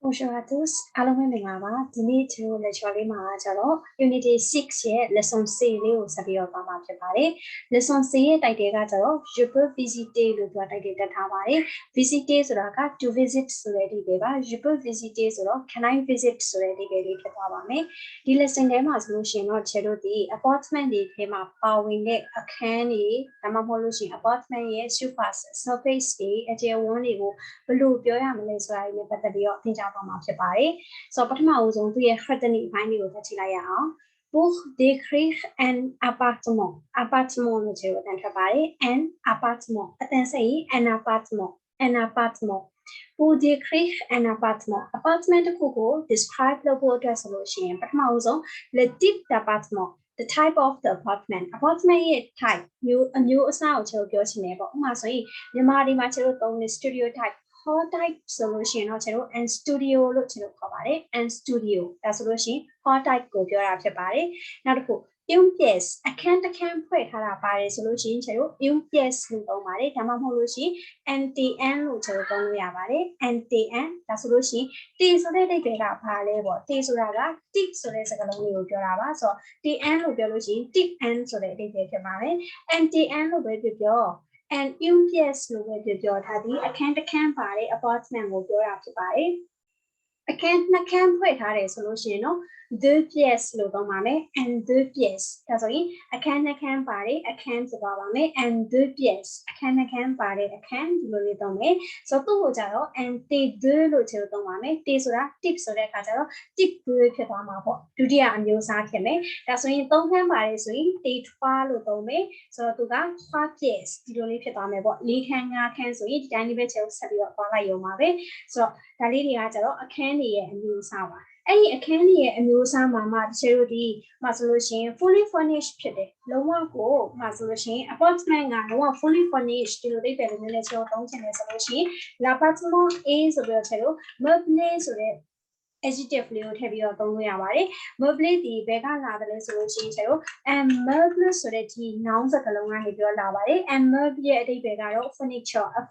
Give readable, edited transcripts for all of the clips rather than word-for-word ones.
Bonjour à tous. အားလုံးပဲမင်္ဂလာပါ။ဒီနေ့ကျွန်တော် lecture လေးမှာကျတော့ Unity 6ရဲ့ lesson C လေးကိုဆက်ပြီးတော့သွားမှာဖြစ်ပါတယ်။ lesson C ရဲ့ title ကကျတော့ Je peux visiter လို့ပြော title တက်ထားပါတယ်။ visiter ဆိုတာက to visit ဆိုတဲ့အဓိပ္ပာယ်ပါ။ Je peux visiter ဆိုတော့ can I visit ဆိုတဲ့အဓိပ္ပာယ်လေးဖြစ်သွားပါမယ်။ဒီ lesson ထဲမှာဆိုလို့ရှိရင်တော့ခြေတို့ဒီ apartment တွေထဲမှာပါဝင်တဲ့အခန်းတွေဒါမှမဟုတ်လို့ရှိရင် apartment ရဲ့ surface တွေအကျယ်ဝန်းတွေကိုဘယ်လိုပြောရမလဲဆိုတာတွေနဲ့ပတ်သက်ပြီးတော့သင်ကြားသွားမှာဖြစ်ပါတယ်။ဆိုတော့ပထမအဦးဆုံးသူရဲ့ written အပိုင်းလေးကိုဖတ်ကြည့်လိုက်ရအောင်။ Pour décrire un appartement လို့ခြေတို့အတန်ထွက်ပါတယ်။ an appartement အတန်ဆက်ရင် an appartement Pour décrire un appartement တစ်ခုကို describe လုပ်ဖို့အတွက်ဆိုလို့ရှိရင်ပထမဦးဆုံး le type d'appartement the type of the apartment ရဲ့ type အမျိုးအစားကိုကျွန်တော်ပြောချင်တယ်ပေါ့ဥပမာဆိုရင်မြန်မာဒီမှာကျွန်တော်သုံးတဲ့ studio type hall type ဆိုလို့ရှိရင်တော့ကျွန်တော် and studio လို့ကျွန်တော်ခေါ်ပါတယ် and studio ဒါဆိုလို့ရှိရင် hall type ကိုပြောတာဖြစ်ပါတယ်နောက်တစ်ခုune pièce အခန်းတစ်ခန်းဖွဲ့ထားတာပါတယ်ဆိုလို့ရှိရင်ကျွန်တော် une pièce လို့သုံးပါတယ်ဒါမှမဟုတ်လို့ရှိရင် NTN လို့ကျွန်တော်သုံးလို့ရပါတယ် NTN ဒါဆိုလို့ရှိရင် T ဆိုတဲ့အိဗယ်ကဘာလဲပေါ့ T ဆိုတာက tip ဆိုတဲ့စကားလုံးလေးကိုပြောတာပါဆိုတော့ TN လို့ပြောလို့ရှိရင် tip N ဆိုတဲ့အိဗယ်ဖြစ်ပါတယ် NTN လို့ပဲပြော and une pièce လို့ပဲပြောထားသည်အခန်းတစ်ခန်းပါတဲ့ apartment ကိုပြောတာဖြစ်ပါတယ်အခန်းနှစ်ခန်းဖွဲ့ထားတယ်ဆိုလို့ရှိရင်တော့ deux pièces လို့သုံးပါမယ် and deux pièces ဒါဆိုရင်အခန်းနှစ်ခန်းပါတဲ့အခန်းဖြစ်သွားပါမယ် and deux pièces အခန်းနှစ်ခန်းပါတဲ့အခန်းဒီလိုလေးသုံးမယ်ဆိုတော့သူ့ကိုကြတော့ and T2 လို့ခြေသုံးပါမယ် T ဆိုတာ tip ဆိုတဲ့အခါကျတော့ tip 2ဖြစ်သွားမှာပေါ့ဒုတိယအမျိုးအစားဖြစ်မယ်ဒါဆိုရင်သုံးခန်းပါတယ်ဆိုရင် T3 လို့သုံးမယ်ဆိုတော့သူက 3 pièces ဒီလိုလေးဖြစ်သွားမယ်ပေါ့၄ခန်း၅ခန်းဆိုရင်ဒီတိုင်းလေးပဲခြေဆက်ပြီးတော့သွားလိုက်ရုံပါပဲဆိုတော့ဒါလေးတွေကကျတော့အခန်းတွေရဲ့အမျိုးအစားပါအဲ့ဒီအခန်းတွေရဲ့အမျိုးအစားမှာမှတချို့ဒီမှာဆိုလို့ရှိရင် fully furnished ဖြစ်တယ်လုံးဝကိုမှာဆိုလို့ရှိရင် apartment ကလုံးဝ fully furnished ဒီလိုလေးပဲလည်းနည်းနည်းကျွန်တော်သုံးချင်တယ်ဆိုလို့ရှိရင် l'appartement A ဆိုပြီးတော့ကျွန်တော် meublé ဆိုတဲ့ adjective လေးကိုထည့်ပြီးတော့သုံးလို့ရပါတယ် meublé ဒီဘက်ကလာတယ်လို့ဆိုလို့ရှိရင်ကျွန်တော် meuble ဆိုတဲ့ဒီ noun စကားလုံးကနေပြောလာပါတယ် meuble ရဲ့အဓိပ္ပာယ်ကတော့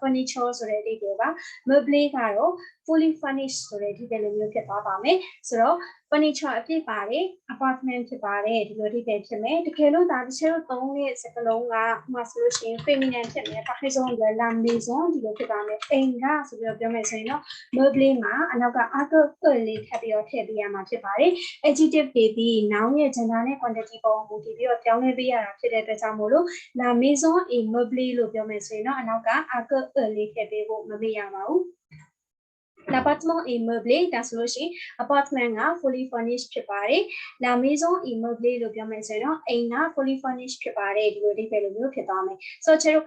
furniture ဆိုတဲ့အဓိပ္ပာယ်ပါ meublé ကတော့ fully furnished ဆိုတဲ့ဒီလိုမျိုးဖြစ်သွားပါမယ်ဆိုတော့ furniture အဖြစ်ပါတယ် apartment ဖြစ်ပါတယ်ဒီလိုအဓိပ္ပာယ်ဖြစ်မယ်တကယ်လို့ဒါတစ်ချက်သုံးတဲ့စကားလုံးကမှဆိုလို့ရှိရင် feminine ဖြစ်မယ် par exemple la maison ဒီလိုဖြစ်ပါမယ်အိမ်ကဆိုပြီးတော့ပြောမယ်ဆိုရင်တော့ meublé မှာအနောက်က article လေးထပ်ပြီးတော့ထည့်ပေးရမှာဖြစ်ပါတယ် adjective တွေဒီ noun ရဲ့ gender နဲ့ quantity ပေါ်မူတည်ပြီးတော့ပြောင်းလဲပေးရတာဖြစ်တဲ့အတွက်ကြောင့်မို့လို့ la maison est meublée လို့ပြောမယ်ဆိုရင်တော့အနောက်က article လေးထည့်ပေးဖို့မမေ့ရပါဘူး l'appartement est meublé ဒါဆိုလို့ရှိရင် apartment က fully furnished ဖြစ်ပါတယ် la maison est meublée လို့ပြောမယ်ဆိုရင်တော့အိမ်က fully furnished ဖြစ်ပါတယ်ဒီလိုအဓိပ္ပာယ်လိုမျိုးဖြစ်သွားမယ်ဆိုတော့ကျွန်တော်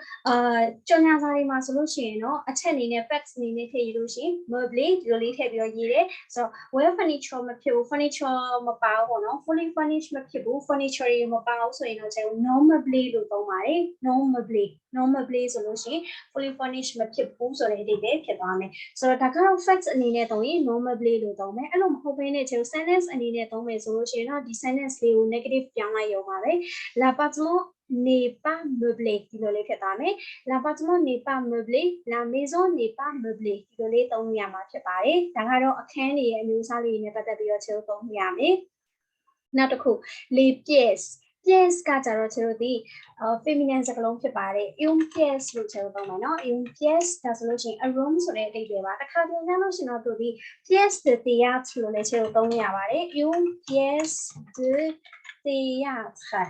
ကြော်ညာစာတွေမှာဆိုလို့ရှိရင်တော့အချက်အနေနဲ့ facts အနေနဲ့ထည့်ရလို့ရှိရင် meublé ဒီလိုလေးထည့်ပြီးတော့ရေးတယ်ဆိုတော့ well furniture မဖြစ်ဘူး furniture မပါဘူးပေါ့နော် fully furnished မဖြစ်ဘူး furniture တွေမပါဘူးဆိုရင်တော့ကျွန်တော် non meublé လို့သုံးပါတယ် non meublé ဆိုလို့ရှိရင် fully furnished မဖြစ်ဘူးဆိုတဲ့အဓိပ္ပာယ်ဖြစ်သွားမယ်ဆိုတော့ဒါကတော့ facts အနေနဲ့သုံးရင် non meublé လို့သုံးမယ်အဲ့လိုမဟုတ်ဘဲနဲ့ကျွန်တော် sentence အနေနဲ့သုံးမယ်ဆိုလို့ရှိရင်တော့ဒီ sentence လေးကို negative ပြောင်းလိုက်ရုံပါပဲ l'appartement n'est pas meublé ဒီလိုလေးဖြစ်သွားမယ် l'appartement n'est pas meublé la maison n'est pas meublée ဒီလိုလေးသုံးရမှာဖြစ်ပါတယ်ဒါကတော့အခန်းတွေရဲ့အမျိုးအစားလေးတွေနဲ့ပတ်သက်ပြီးတော့ကျွန်တော်သုံးရမယ်နောက်တစ်ခု les pièces pièce ကကြတော့ကျွန်တော်ဒီ feminine စကားလုံးဖြစ်ပါတယ် une pièce လို့ကျွန်တော်သုံးမယ်နော် une pièce ဒါဆိုလို့ရှိရင် a room ဆိုတဲ့အဓိပ္ပာယ်ပါတစ်ခါပြန်ကြလို့ရှိရင်တော့သူဒီ pièce de théâtre လို့လည်းကျွန်တော်သုံးရပါတယ် une pièce de théâtre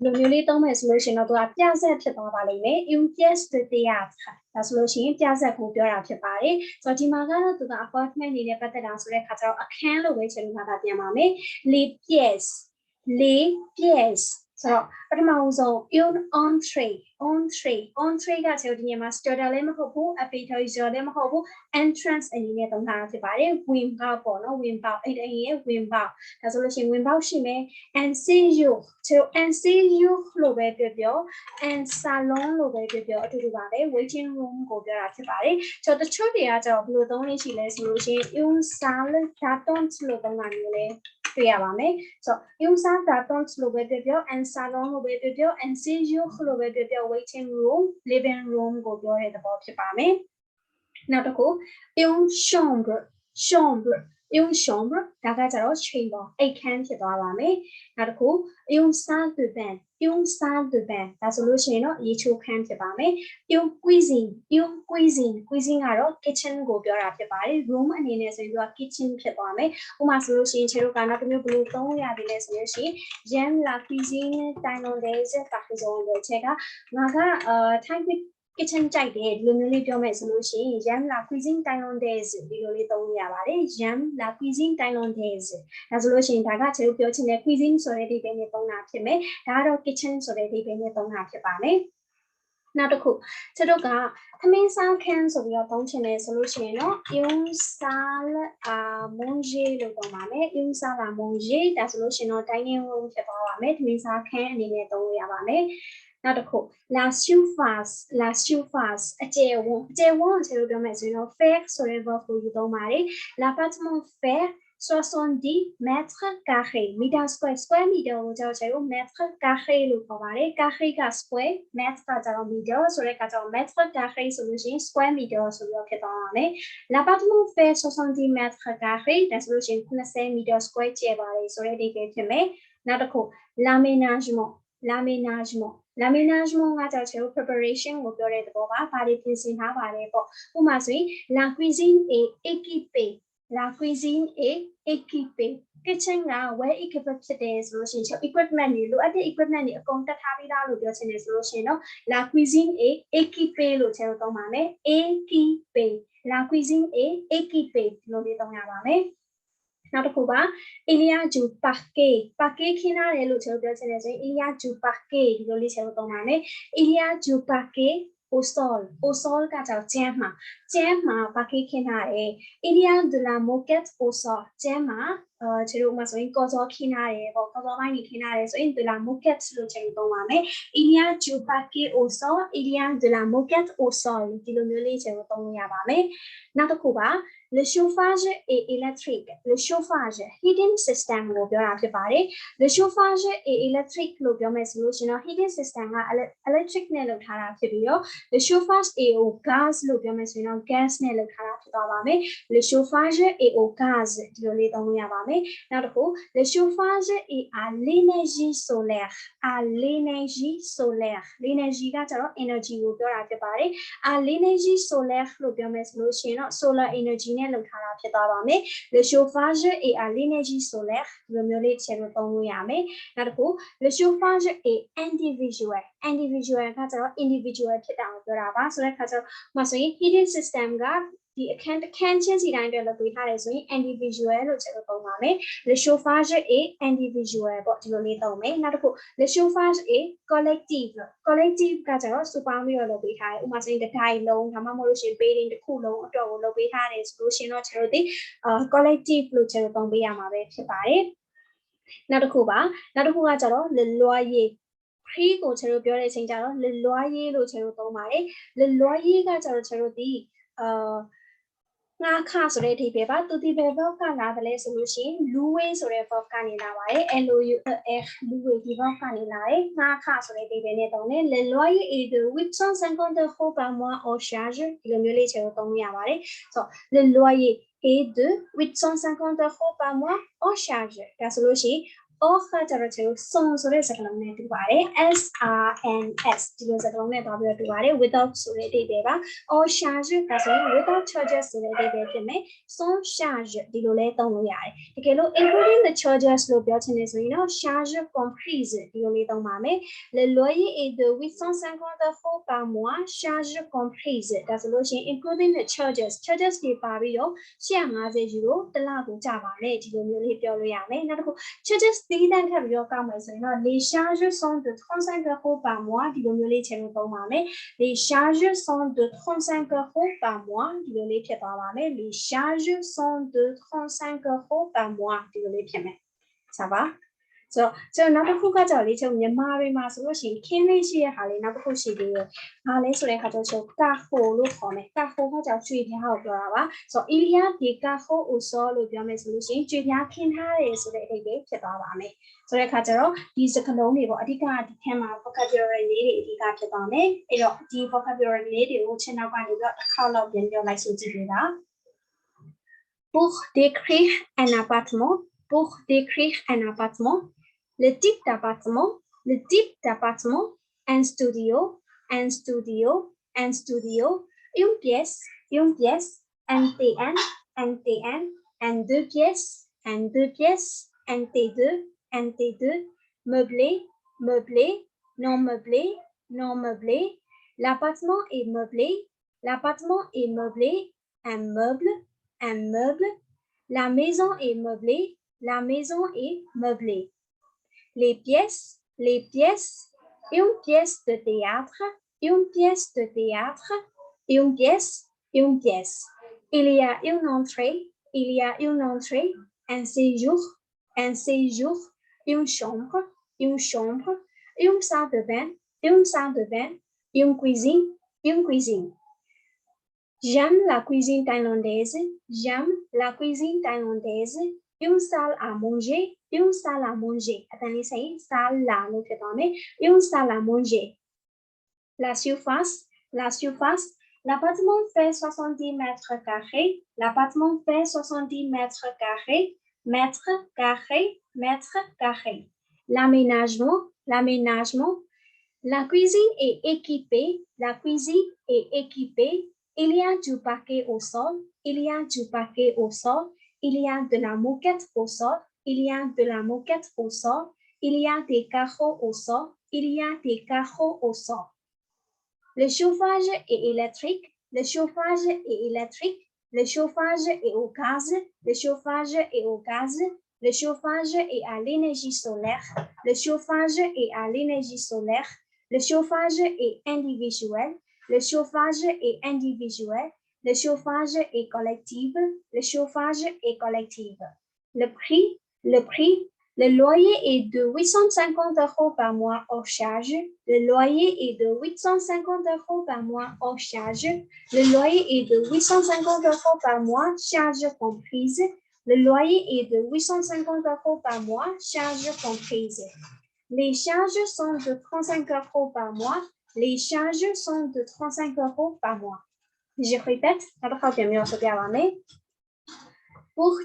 လိုမျိုးလေးသုံးမယ်ဆိုလို့ရှိရင်တော့သူကပြဆက်ဖြစ်သွားပါလိမ့်မယ် une pièce de théâtre ဒါဆိုလို့ရှိရင်ပြဆက်ကိုပြောတာဖြစ်ပါတယ်ဆိုတော့ဒီမှာကတော့သူက apartment နေနဲ့ပတ်သက်တာဆိုတဲ့အခါကျတော့အခန်းလို့ပဲကျွန်တော်ကပြန်ပါမယ် les pièces ဆိုတော့ပထမဆုံး une entréeကကျွန်တော်ဒီနေရာမှာ starter လည်းမဟုတ်ဘူး appetizer လည်းမဟုတ်ဘူး entrance အနေနဲ့သုံးတာဖြစ်ပါတယ် ဝင်ပေါက်ပေါ့နော် ဝင်ပေါက်အဲ့ဒီရဲ့ဝင်ပေါက်ဒါဆိုလို့ရှိရင်ဝင်ပေါက်ရှိမယ် and séjour ကျွန်တော် and séjour လို့ပဲပြော and salon လို့ပဲပြောအတူတူပါပဲ waiting room ကိုပြောတာဖြစ်ပါတယ်ဆိုတော့တချို့တွေကကျတော့ဘယ်လိုသုံးလို့ရှိလဲဆိုလို့ရှိရင် une salle d'attente လို့သုံးတာမျိုးလဲတွေ့ရပါမယ်ဆိုတော့ une salle d'attente လို့ပဲပြော and salon လို့ပဲပြော and séjour လို့ပဲပြော waiting room living room ကိုပြောတဲ့သဘောဖြစ်ပါမယ်နောက်တစ်ခု une chambre chambre 用 chambre 大家就攞 chamber အိတ်ခန်းဖြစ်သွားပါမယ်နောက်တစ်ခု用 salle de bain 用 salle de bain ဒါဆိုလို့ရှိရင်တော့ရေချိုးခန်းဖြစ်ပါမယ်用 cuisine 用 cuisine cuisine ကတော့ kitchen ကိုပြောတာဖြစ်ပါတယ် room အနေနဲ့ဆိုရင်တော့ kitchen ဖြစ်သွားမယ်ဥပမာဆိုလို့ရှိရင်ခြေတို့ကနောက်တစ်မျိုးဘယ်လိုသုံးရပြီလဲဆိုလို့ရှိရင် j'aime la cuisine thaïlandaise par exemple ခြေကငါကThai kitchen ကြိုက်တယ်ဒီလိုမျိုးလေးပြောမယ်ဆိုလို့ရှိရင် j'aime la cuisine thaïlandaise ဒီလိုလေးသုံးရပါတယ် j'aime la cuisine thaïlandaise ဒါဆိုလို့ရှိရင်ဒါကခြေတို့ပြောချင်တဲ့ cuisine ဆိုတဲ့ဒီပဲနဲ့သုံးတာဖြစ်မယ်ဒါကတော့ kitchen ဆိုတဲ့ဒီပဲနဲ့သုံးတာဖြစ်ပါမယ်နောက်တစ်ခုခြေတို့ကသမင်းစားခန်းဆိုပြီးတော့သုံးချင်တယ်ဆိုလို့ရှိရင်တော့ une salle à manger လို့ပြောပါမယ် une salle à manger ဒါဆိုလို့ရှိရင်တော့ dining room ဖြစ်သွားပါမယ်သမင်းစားခန်းအနေနဲ့သုံးလို့ရပါမယ်နောက်တစ်ခု la surface အကျယ်ဝန်းကိုခြေလို့ပြောမယ်ဆိုရင်တော့ faire ဆိုတဲ့ verb ကိုယူသုံးပါတယ် l'appartement faire 70 mètres carrés မီတာ square မီတာကိုကျွန်တော်ခြေလို့ mètre carré လို့ခေါ်ပါတယ် carré က square mètre ကကျွန်တော်မီတာဆိုတဲ့အခါကျတော့ mètre carré ဆိုလို့ရှိရင် square မီတာဆိုပြီးတော့ဖြစ်သွားပါမယ် l'appartement fait 70 mètres carrés ဒါဆိုလို့ရှိရင်90မီတာ square ကျယ်ပါတယ်ဆိုတဲ့ဒီပဲဖြစ်မယ်နောက်တစ်ခု l'aménagement ကကြောင့် preparation ကိုပြောတဲ့သဘောပါဘာတွေပြင်ဆင်ထားပါလဲပေါ့ဥပမာဆိုရင် la cuisine est équipée kitchen က well equipped ဖြစ်တယ်ဆိုလို့ရှိရင် equipment တွေလိုအပ်တဲ့ equipment တွေအကုန်တက်ထားပြီးသားလို့ပြောချင်တယ်ဆိုလို့ရှိရင်တော့ la cuisine est équipée လို့ခြေလို့သုံးပါမယ် équipée la cuisine est équipée လို့လေးသုံးရပါမယ်နောက်တစ်ခုပါ il y a du parquet ခင်းထားတယ်လို့ကျွန်တော်ပြောချင်တယ်ဆိုရင် il y a du parquet ဒီလိုလေးကျွန်တော်သုံးပါမယ် il y a du parquet au sol ကကြောင့်ကျမ်းမှာ parquet ခင်းထားတယ် il y a de la moquette au sol ကျမ်းမှာကျွန်တော်မှဆိုရင်ကော်စောခင်းထားတယ်ပေါ့ကော်စောပိုင်းကြီးခင်းထားတယ်ဆိုရင် de la moquette လို့ကျွန်တော်သုံးပါမယ် il y a du parquet au sol il y a de la moquette au sol ဒီလိုမျိုးလေးကျွန်တော်သုံးရပါမယ်နောက်တစ်ခုပါle chauffage est électrique le chauffage heating system ကိုပြောတာဖြစ်ပါတယ် le chauffage est électrique လို့ပြောမယ်ဆိုလို့ရှင်တော့ heating system က electric နဲ့လုပ်ထားတာဖြစ်ပြီးတော့ le chauffage est au gaz လို့ပြောမယ်ဆိုရင်တော့ gas နဲ့လုပ်ထားတာဖြစ်သွားပါမယ် le chauffage est au gaz ဒီလိုလေးသုံးလို့ရပါမယ်နောက်တစ်ခု le chauffage est à l'énergie solaire l'énergie ကကျတော့ energy ကိုပြောတာဖြစ်ပါတယ် à l'énergie solaire လို့ပြောမယ်ဆိုလို့ရှိရင်တော့ solar energy နဲ့လုပ်ထားတာဖြစ်သွားပါမယ် le chauffage est à l'énergie solaire ဒီလိုမျိုးလေးချက်လို့သုံးလို့ရမယ်နောက်တစ်ခု le chauffage est individual ကကျတော့ individual ဖြစ်တာကိုပြောတာပါဆိုတဲ့အခါကျတော့မဆိုရင် heating system ကဒီအခန်းချင်းစီတိုင်းအတွက်လုပ်ပေးထားတယ်ဆိုရင် individual လို့ချက်လို့သုံးပါမယ် le chauffage est individual ပေါ့ဒီလိုလေးသုံးမယ်နောက်တစ်ခု le chauffage est collective ကကျတော့စုပေါင်းပြီးတော့လုပ်ပေးထားတယ်ဥပမာဆိုရင်တစ်တိုင်းလုံးဒါမှမဟုတ်လို့ရှိရင် building တစ်ခုလုံးအတွက်ကိုလုပ်ပေးထားတယ်ဆိုလို့ရှိရင်တော့ကျွန်တော်တို့ဒီ collective လို့ချက်လို့သုံးပေးရမှာပဲဖြစ်ပါတယ်နောက်တစ်ခုကကျတော့ le loyer prix ကိုကျွန်တော်ပြောတဲ့အချိန်ကျတော့ le loyer လို့ကျွန်တော်သုံးပါတယ် le loyer ကကျတော့ကျွန်တော်ဒီငါခဆိုတဲ့အဓိပ္ပာယ်ပါသူဒီဘယ် verb ကလာတယ်လဲဆိုလို့ရှိရင် louer ဆိုတဲ့ verb ကနေလာပါတယ် LOUER louer ဒီ verb ကနေလာတယ်ငါခဆိုတဲ့အဓိပ္ပာယ်နဲ့သုံးတယ် le loyer est de 850 euros par mois hors charge ဒီလိုမျိုးလေးကျွန်တော်သုံးရပါတယ်ဆိုတော့ le loyer est de 850 euros par mois hors charge ဒါဆိုလို့ရှိရင်or ကကျတော့ကျွန်တော်စုံဆိုတဲ့စကားလုံးနဲ့တူပါတယ် SRNS ဒီလိုစကားလုံးနဲ့ပါပြီးတော့တူပါတယ် without ဆိုတဲ့အဓိပ္ပာယ်ပါ or charge ဒါဆိုရင် without charges ဆိုတဲ့အဓိပ္ပာယ်ဖြစ်မယ် sans charge ဒီလိုလဲသုံးလို့ရတယ်တကယ်လို့ including the charges လို့ပြောချင်တယ်ဆိုရင်တော့ charge comprise ဒီလိုလေးသုံးပါမယ် le loyer est de 850 euros par mois charge comprise ဒါဆိုလို့ရှိရင် including the charges တွေပါပြီးတော့150 euro တစ်လကိုကျပါမယ်ဒီလိုမျိုးလေးပြောလို့ရမယ်နောက်တစ်ခု charges သီးသန့်ထပ်ပြီးတော့ကောက်မယ်ဆိုရင်တော့ les charges sont de 35 euros par mois ဒီလိုမျိုးလေးချက်လို့သုံးပါမယ် les charges sont de 35 euros par mois ဒီလိုလေးဖြစ်သွားပါမယ် les charges sont de 35 euros par mois ဒီလိုလေးဖြစ်မယ် ça va ဆိုတော့ကျွန်တော်နောက်တစ်ခုကကြောင့်လေကျွန်တော်မြန်မာတွေမှာဆိုလို့ရှိရင်ခင်းလေးရှိရဟာလေးနောက်တစ်ခုရှိသေးတယ်။ဘာလဲဆိုတဲ့အခါကျတော့ကျွန်တော်ကာဟိုလို့ခေါ်မယ်။ကာဟိုကကြောင့်ကျွေပြားကိုပြောတာပါ။ဆိုတော့ il y a des cahots au sol လို့ပြောမယ်ဆိုလို့ရှိရင်ကျွေပြားခင်းထားတယ်ဆိုတဲ့အဓိပ္ပာယ်ဖြစ်သွားပါမယ်။ဆိုတဲ့အခါကျတော့ဒီစကားလုံးတွေပေါ့အဓိကဒီထဲမှာ vocabulary လေးတွေအဓိကဖြစ်သွားမယ်။အဲ့တော့ဒီ vocabulary လေးတွေကိုချက်နောက်ကနေပြီးတော့တစ်ခေါက်လောက်ပြန်ပြောလိုက်ဆိုကြည့်ပေးပါ။ Pour décrire un appartement, le type d'appartement, un studio, une pièce, NTN, deux pièces, NT2, meublé, non meublé, l'appartement est meublé, un meuble, la maison est meublée, les pièces, une pièce de théâtre, une pièce. Il y a une entrée, un séjour, une chambre, une salle de bain, une cuisine. J'aime la cuisine thaïlandaise, une salle à manger, attendez, ça y est, salle là, nous fait une salle à manger. La surface, l'appartement fait 70 mètres carrés, mètres carrés. L'aménagement, la cuisine est équipée, il y a du parquet au sol, il y a de la moquette au sol, il y a des carreaux au sol, Le chauffage est électrique, le chauffage est au gaz, le chauffage est à l'énergie solaire, le chauffage est individuel, le chauffage est collectif, Le prix, le loyer est de 850 € par mois hors charge. Le loyer est de 850 € par mois hors charge. Le loyer est de 850 € par mois, charge comprise. Le loyer est de 850 € par mois, charge comprise. Les charges sont de 35 € par mois. Je répète, pour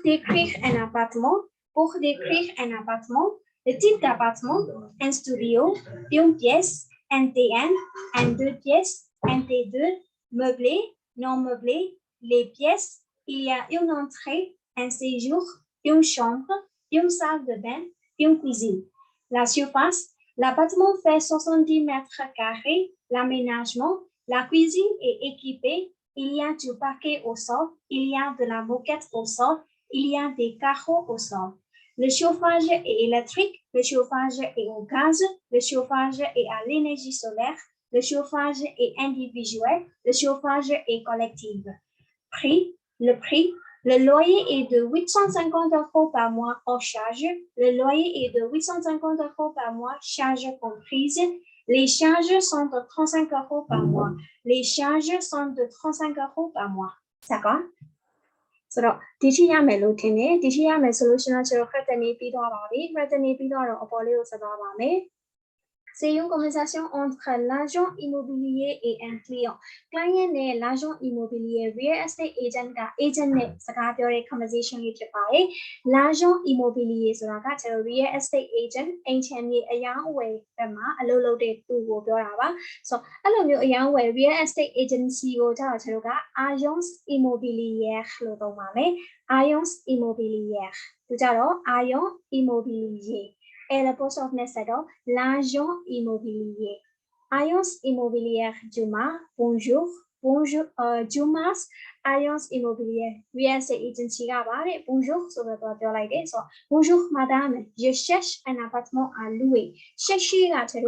décrire un appartement, le type d'appartement, un studio, une pièce, NTN, deux pièces, NT2, meublé, non meublé, les pièces, il y a une entrée, un séjour, une chambre, une salle de bain, une cuisine. La surface, l'appartement fait 70 mètres carrés, l'aménagement, la cuisine est équipée, il y a du parquet au sol, il y a de la moquette au sol, il y a des carreaux au sol. Le chauffage est électrique, le chauffage est au gaz, le chauffage est à l'énergie solaire, le chauffage est individuel, le chauffage est collectif. Le loyer est de 850 € par mois hors charge. Le loyer est de 850 € par mois, charge comprise. Les charges sont de 35 € par mois. D'accord? ဆိုတော့ဒီထိရမယ်လို့ထင်တယ်ဒီထိရမယ်ဆိုလို့ရှိရင်ကျွန်တော်ခက်တဲ့နေပြီးသွားပါပြီခက်တဲ့နေပြီးတော့အပေါ်လေးကိုဆက်သွားပါမယ် C'est une conversation entre l'agent immobilier et un client. Client နဲ့ l'agent immobilier real estate agent က agent နဲ့စကားပြောတဲ့ conversation လေးဖြစ်ပါတယ် l'agent immobilier ဆိုတာကကျွန်တော် real estate agent အိမ်ချမ်းမြေအယောင်းအဝယ်ဘက်မှာအလုပ်လုပ်တဲ့သူကိုပြောတာပါဆိုတော့အဲ့လိုမျိုးအယောင်းဝယ် real estate agency ကိုကျတော့ကျွန်တော်က agence immobilière လို့သုံးပါမယ် agence immobilière သူကြတော့ agent immobilier et le poste of Nessador, l'agent immobilier. Agence immobilière Juma, bonjour. Jumas, agence immobilière. Real estate agency bonjour, bonjour madame, je cherche un appartement à louer. Chercher la cherche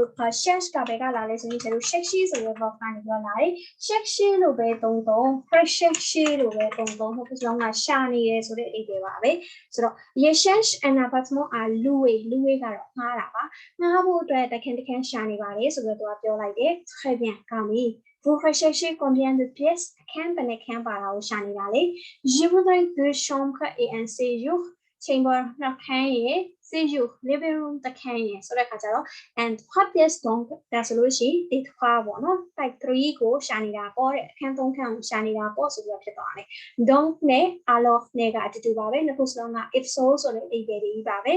je cherche un appartement à louer ကတော့ငှားတာပါငှားဖို့အတွက်တခင်ရှာနေပါတယ်ဆိုပြီးတော့ပြောလိုက်တယ် très bien ကောင်းပြီ vous recherchez combien de pièces အခန်းဘယ်နှခန်းပါတာကိုရှာနေတာလေ je voudrais 2 chambres et un séjour chamber နှစ်ခန်းရယ် CU living room တစ်ခန်းရယ်ဆိုတဲ့ခါကျတော့ and what is donc ဒါဆိုလို့ရှိရင်ဒီတစ်ခါပေါ့နော် type 3ကိုရှာနေတာပေါ့တဲ့အခန်း3ခန်းကိုရှာနေတာပေါ့ဆိုပြီးတော့ဖြစ်သွားတယ် donc နဲ့ alors နဲ့ကအတူတူပါပဲနှစ်ခုစလုံးက if so ဆိုတဲ့အဓိပ္ပာယ်တွေပါပဲ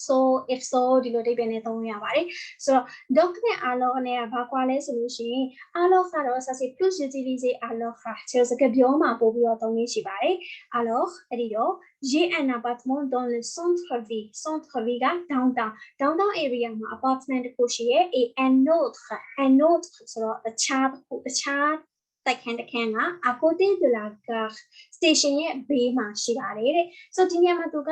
so if so ဒီလိုအဓိပ္ပာယ်နဲ့သုံးရပါတယ်ဆိုတော့ donc နဲ့ alors နဲ့ကဘာကွာလဲဆိုလို့ရှိရင် alors ကတော့ ça c'est plus utilisé alors ကကျစကားပြောမှာပို့ပြီးတော့သုံးနေရှိပါတယ် alors အဲ့ဒီတော့ j'ai un appartement dans le centre-ville centre-ville က downtown area မှာ apartment တစ်ခုရှိရဲ့ et un autre ဆိုတော့တခြားတိုက်ခန်းတစ်ခန်းက à côté de la gare station ရဲ့ဘေးမှာရှိပါတယ်တဲ့ so ဒီနေရာမှာသူက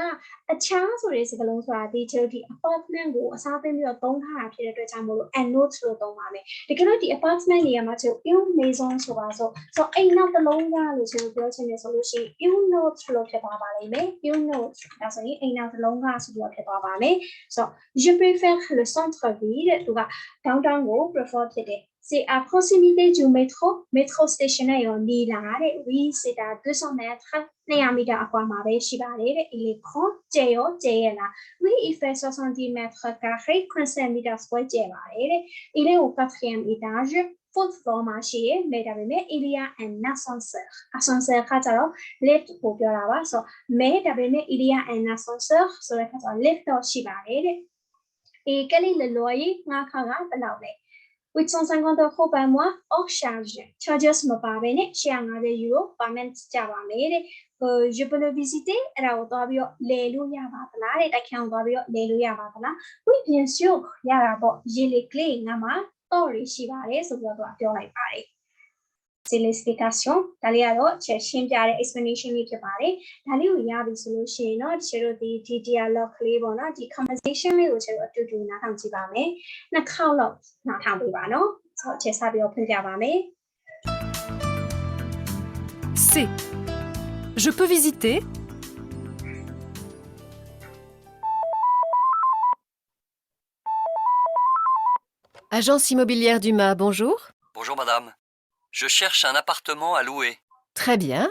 အခြားဆိုတဲ့စကားလုံးဆိုတာဒီဒီ apartment ကိုအစားပေးပြီးတော့သုံးထားတာဖြစ်တဲ့အတွက်ကြောင့်မို့လို့ un autre လို့သုံးပါမယ်တကယ်လို့ဒီ apartment နေရာမှာကျတော့ une maison ဆိုပါဆိုအိမ်နောက်တစ်လုံးကလို့ဆိုပြောချင်တယ်ဆိုလို့ရှိရင် une autre လို့ဖြစ်သွားပါလိမ့်မယ် une autre ဒါဆိုရင်အိမ်နောက်တစ်လုံးကဆိုပြီးတော့ဖြစ်သွားပါမယ် so je préfère le centre ville တဲ့သူက downtown ကို prefer ဖြစ်တယ်c'est à proximité du métro station နဲ့ရောနေလာတဲ့ oui c'est à 200 mètres 200 mètres အကွာမှာပဲရှိပါတယ်တဲ့ il est grand ကျယ်ရလား oui il fait 70 mètres carrés 85 mètres square ကျယ်ပါတယ်တဲ့ il est au 4e étage fourth floor မှာရှိရဲ့maisဒါပေမဲ့ il y a un ascenseur ကကြတော့ lift ကိုပြောတာပါဆိုတော့ mais ဒါပေမဲ့ il y a un ascenseur ဆိုတဲ့အခါကျတော့ lift တော့ရှိပါတယ်တဲ့ et quel est le loyer ငါးခါကဘယ်လောက်လဲ 850 euros par mois hors charge charges မပါဘဲနဲ့150 euro par month ကြပါမယ်တဲ့ je peux le visiter အဲ့ဒါကိုသွားပြီးတော့လဲလို့ရပါသလားတဲ့တိုက်ခန်းကိုသွားပြီးတော့လဲလို့ရပါသလား oui bien sûr ရတာပေါ့ j'ai les clés ငါမှာတော့ရရှိပါတယ်ဆိုပြီးတော့ပြောလိုက်ပါတယ်c'est l'explication ဒါလေးကတော့ချက်ရှင်းပြတဲ့ explanation လေးဖြစ်ပါတယ်ဒါလေးကိုရပြီဆိုလို့ရှိရင်တော့ကျတို့ဒီ dialogue လေးပေါ့နော်ဒီ conversation လေးကိုကျတို့အတူတူနားထောင်ကြည့်ပါမယ်နှစ်ခေါက်လောက်နားထောင်ပေးပါနော်ဆိုတော့ချက်စပြီးတော့ဖွင့်ပြပါမယ် C. Je peux visiter? Agence immobilière Dumas, bonjour. Bonjour madame. Je cherche un appartement à louer. Très bien.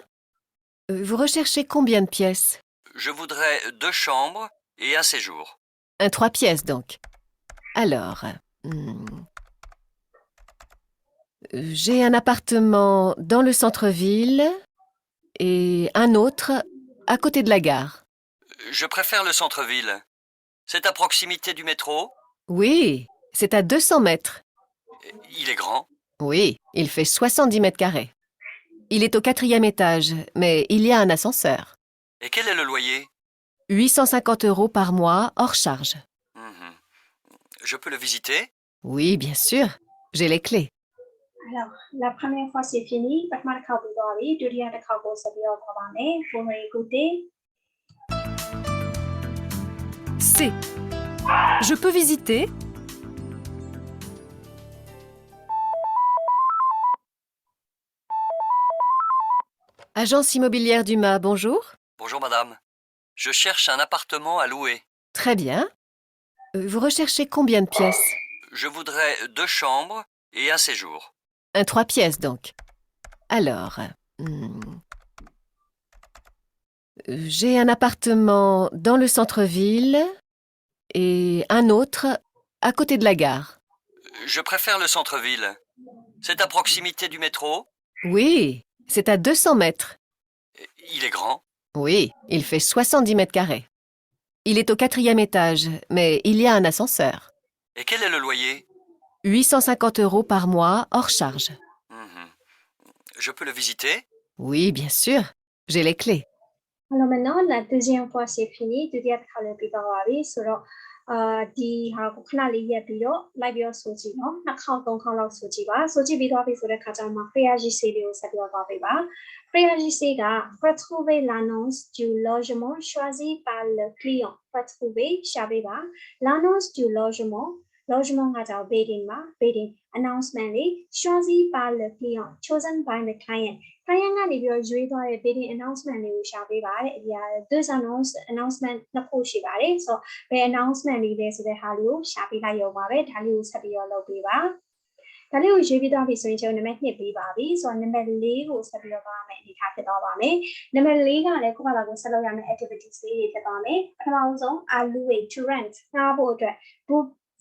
Vous recherchez combien de pièces? Je voudrais 2 chambres et un séjour. Un 3 pièces donc. Alors, j'ai un appartement dans le centre-ville et un autre à côté de la gare. Je préfère le centre-ville. C'est à proximité du métro? Oui, c'est à 200 mètres. Il est grand? Oui, il fait 70 mètres carrés. Il est au 4e étage, mais il y a un ascenseur. Et quel est le loyer? 850 euros par mois hors charge. Je peux le visiter? Oui, bien sûr. J'ai les clés. Alors la première fois c'est fini ပထမတစ်ခေါက်ပြီးသွားပြီဒုတိယတစ်ခေါက်ကိုဆက်ပြီးတော့ခေါ်ပါမယ် pour écouter C. Je peux visiter? Agence immobilière Dumas, bonjour. Bonjour madame. Je cherche un appartement à louer. Très bien. Vous recherchez combien de pièces? Je voudrais 2 chambres et un séjour. Un 3 pièces donc. Alors, j'ai un appartement dans le centre-ville et un autre à côté de la gare. Je préfère le centre-ville. C'est à proximité du métro? Oui, c'est à 200 mètres. Il est grand? Oui, il fait 70 mètres carrés. Il est au 4e étage, mais il y a un ascenseur. Et quel est le loyer? 850 euros par mois hors charge. Je peux le visiter? Oui, bien sûr. J'ai les clés. Alors maintenant la deuxième fois c'est fini ဒုတိယတစ်ခါလည်းပြီးသွားပါပြီဆိုတော့ဒီဟာကိုခဏလေးရက်ပြီးတော့လိုက်ပြီးတော့ဆိုကြည့်နော်နှစ်ခေါက်သုံးခေါက်လောက်ဆိုကြည့်ပါဆိုကြည့်ပြီးသွားပြီဆိုတဲ့ခါကျမှ réagissez လေးကိုဆက်ပြောသွားပေးပါ réagissez က retrouver l'annonce du logement choisi par le client retrouver ရှာပေးပါ l'annonce du logement ကကြောင့် bidding မှာ bidding announcement လေး choisi par le client chosen by the client client ကနေပြီးတော့ရွေးသွားတဲ့ bidding announcement လေးကိုရှာပေးပါတဲ့ဒီဟာ this announcement နှစ်ခုရှိပါတယ်ဆိုတော့ဘယ် announcement လေးလဲဆိုတဲ့ဟာလေးကိုရှာပေးလိုက်ရုံပါပဲဒါလေးကိုဆက်ပြီးတော့လုပ်ပေးပါ ဒါလေးကိုရေးပြီးတော့ပြီဆိုရင်ကျွန်တော်နံပါတ်2ပေးပါပြီဆိုတော့နံပါတ်4ကိုဆက်ပြီးတော့ပါမယ်အနေထားဖြစ်သွားပါမယ်နံပါတ်4ကလည်းခုမှလာကိုဆက်လုပ်ရမယ့် activities လေးတွေဖြစ်သွားမယ်ပထမဆုံး allouer to rent ငှားဖို့အတွက်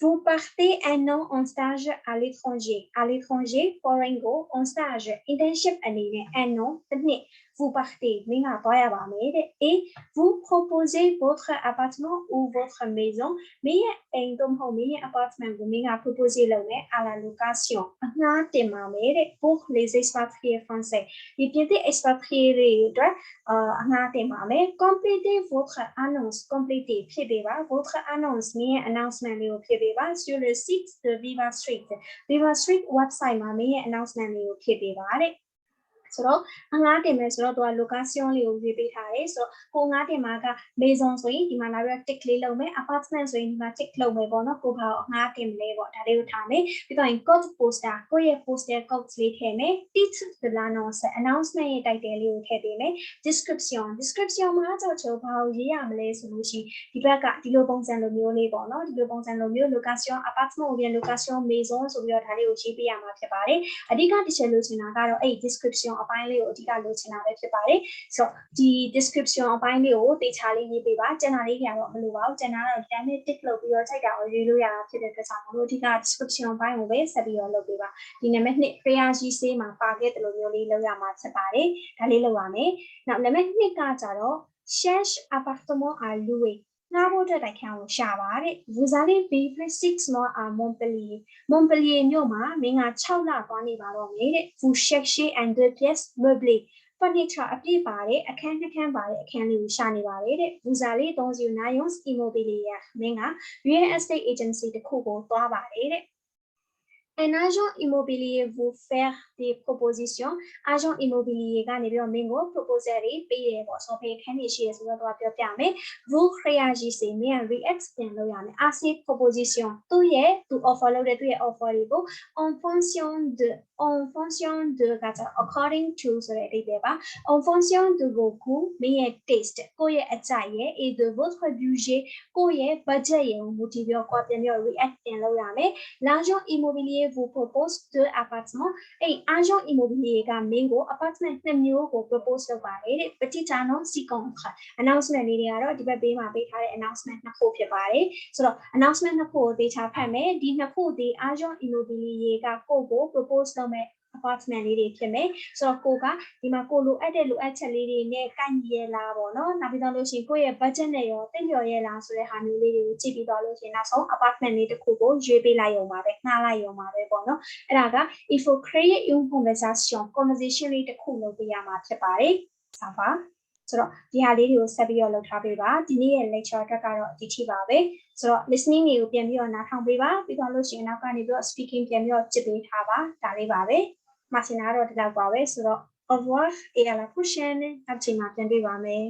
vous partez un an en stage à l'étranger foreign go en stage internship အနေနဲ့ un an တစ်နှစ် vous partez မင်းကသွားရပါမယ်တဲ့ et vous proposez votre appartement ou votre maison မင်းရဲ့အိမ်တို့မဟုတ်မင်းရဲ့ appartement ကိုမင်းက proposer လုပ်မယ် à la location အငှားတင်ပါမယ်တဲ့ pour les expatriés français ဒီပြည်သစ် expatriés တွေအတွက်အငှားတင်ပါမယ် complétez votre annonce complétez ဖြစ်ပေးပါ votre annonce မင်းရဲ့ announcement လေးကိုဖြစ်ပေးပါ sur le site de Viva Street website မှာမင်းရဲ့ announcement လေးကိုဖြစ်ပေးပါတဲ့ဆိုတော့အငှားတင်မယ်ဆိုတော့သူက location လေးကိုရေးပေးထားတယ်ဆိုတော့ကိုငှားတင်မှာက maison ဆိုရင်ဒီမှာလာပြီးတော့ tick လေးလုပ်မယ် apartment ဆိုရင်ဒီမှာ tick လုပ်မယ်ပေါ့နော်ကိုဘာအငှားတင်မလဲပေါ့ဒါလေးကိုထားမယ်ပြီးတော့ code poster ကိုရဲ့ poster code လေးထည့်မယ် titre de l'annonce announcement ရဲ့ title လေးကိုထည့်ပေးမယ် description မှာတော့ကျွန်တော်ဘာကိုရေးရမလဲဆိုလို့ရှိရင်ဒီဘက်ကဒီလိုပုံစံလိုမျိုးလေးပေါ့နော်ဒီလိုပုံစံလိုမျိုး location apartment ကိုပြန် location maison ဆိုပြီးတော့ဒါလေးကိုရေးပေးရမှာဖြစ်ပါတယ်အဓိကတစ်ချက်လို့ချင်တာကတော့အဲ့ description အပိုင်းလေးကိုအဓိကလိုချင်တာပဲဖြစ်ပါတယ်ဆိုတော့ဒီ description အပိုင်းလေးကိုတေချာလေးရေးပေးပါကျန်တာလေးကတော့မလိုပါဘူးကျန်တာတော့ဒီတိုင်းလေး tick လုပ်ပြီးတော့ချိန်တာကိုရေးလို့ရတာဖြစ်တဲ့အတွက်ကြောင့်မလို့အဓိက description အပိုင်းကိုပဲဆက်ပြီးတော့လုပ်ပေးပါဒီနံပါတ်2 Freyaji ဆေးမှာပါခဲ့တယ်လို့မျိုးလေးလုပ်ရမှာဖြစ်ပါတယ်ဒါလေးလုပ်ပါမယ်နောက်နံပါတ်2ကကြတော့ cherche appartement à louer ငှားဖို့အတွက်တိုက်ခန်းကိုရှာပါတဲ့ vous allez vivre 6 mois à Montpellier မြို့မှာမင်းက6လသွားနေပါတော့မယ်တဲ့ vous cherchez un 2 pièces meublé furniture အပြည့်ပါတယ်အခန်းနှစ်ခန်းပါတယ်အခန်းလေးကိုရှာနေပါတယ်တဲ့ vous allez dans une agence immobilière မင်းက real estate agency တစ်ခုကိုသွားပါတယ်တဲ့Un agent immobilier vous faire des propositions agent immobilier ကနေပြီးတော့မင်းကို proposal တွေပေးတယ်ပေါ့ဆိုတော့ခန်းနေရှိရဆိုတော့တော့ပြောပြမယ် vous réagissez မင်း react ပြန်လုပ်ရမယ် à ces propositions သူ offer လုပ်တဲ့သူရဲ့ offer တွေကို en fonction de ကကြ according to ဆိုတဲ့အဓိပ္ပာယ်ပါ en fonction de vos goûts မင်းရဲ့ taste ကိုယ့်ရဲ့အကြိုက်ရဲ့ et de votre budget ကိုယ့်ရဲ့ budget ရဲ့မူတည်ပြီးတော့ပြန်ပြီးတော့ react ပြန်လုပ်ရမယ် l'agent immobilier vous propose 2 appartements အဲ့ agent immobilier ကမင်းကို apartment 2မျိုးကို propose လုပ်ပါတယ်တဲ့ petit annonce si contre announcement လေးတွေကတော့ဒီဘက်ဘေးမှာပေးထားတဲ့ announcement နှစ်ခုဖြစ်ပါတယ်ဆိုတော့ announcement နှစ်ခုကိုသေချာဖတ်မယ်ဒီနှစ်ခုဒီ agent immobilier ကကိုကို propose လုပ်မဲ့ apartment လေးတွေဖြစ်မယ်ဆိုတော့ကိုကဒီမှာကိုလိုအပ်တဲ့လိုအပ်ချက်လေးတွေနဲ့ကိုက်ညီရလားပေါ့နော်နောက်ပြီးတော့လို့ရှိရင်ကိုရဲ့ budget နဲ့ရောသိလျော်ရလားဆိုတဲ့ဟာမျိုးလေးတွေကိုကြည့်ပြီးတော့လို့ရှိရင်နောက်ဆုံး apartment လေးတစ်ခုကိုရွေးပေးလိုက်ရုံပါပဲငှားလိုက်ရုံပါပဲပေါ့နော်အဲ့ဒါက il faut créer une conversation လေးတစ်ခုလုပ်ပေးရမှာဖြစ်ပါတယ်ça vaဆိုတော့ဒီဟာလေးတွေကိုဆက်ပြီးတော့လုပ်ထားပေးပါဒီနေ့ရဲ့ lecture အတွက်ကတော့ဒီထိပါပဲဆိုတော့ listening တွေကိုပြန်ပြီးတော့နားထောင်ပေးပါပြီးတော့လို့ရှိရင်နောက်ကနေပြီးတော့ speaking ပြန်ပြီးတော့ကြည့်ပေးထားပါဒါလေးပါပဲမဆင်နာတော့ဒီလောက်ပါပဲဆိုတော့ au revoir et à la prochaine နောက်ချိန်မှာပြန်တွေ့ပါမယ်